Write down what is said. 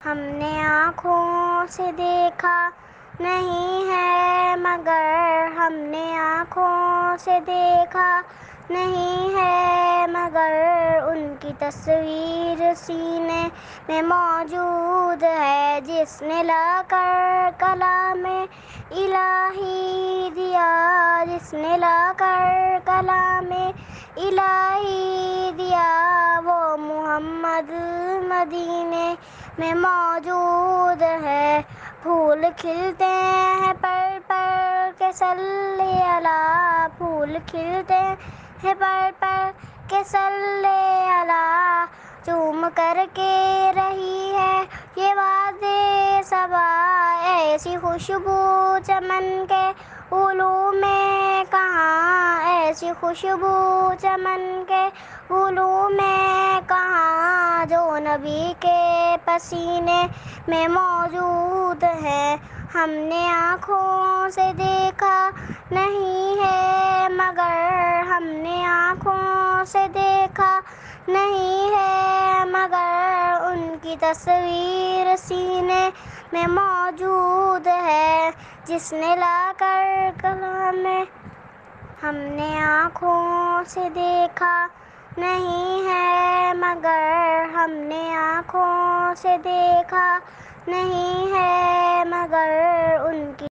ہم نے آنکھوں سے دیکھا نہیں ہے مگر ہم نے آنکھوں سے دیکھا نہیں ہے مگر ان کی تصویر سینے میں موجود ہے جس نے لا کر کلام الہی دیا، جس نے لا کر کلام الہی دیا، وہ محمد مدینے میں موجود ہے۔ پھول کھلتے ہیں پر پر کے صلی علی، پھول کھلتے ہیں پر پر کے صلی علی، چوم کر کے رہی ہے یہ واد صبا، ایسی خوشبو چمن کے پھولوں میں کہاں، ایسی خوشبو چمن کے پھولوں میں کہاں، جو نبی کے پسینے میں موجود ہے۔ ہم نے آنکھوں سے دیکھا نہیں ہے مگر ہم نے آنکھوں سے دیکھا نہیں ہے مگر ان کی تصویر سینے میں موجود ہے جس نے لا کر کلام۔ ہم نے آنکھوں سے دیکھا نہیں ہے مگر ہم نے آنکھوں سے دیکھا نہیں ہے مگر ان کی